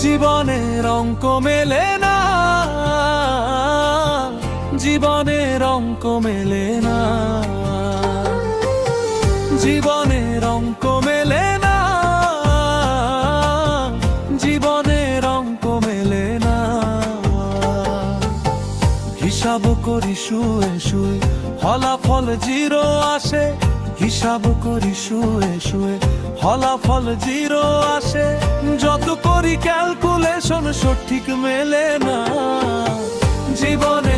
জীবনের অঙ্ক মেলে না, জীবনের অঙ্ক মেলে না, জীবনের অঙ্ক মেলে না, জীবনের অঙ্ক মেলে না। হিসাব করি শুয়ে শুয়ে ফলাফল জিরো আসে, হিসাব করি শুয়ে শুয়ে ফলাফল জিরো আসে। যত করি ক্যালকুলেশন সঠিক মেলে না। জীবনে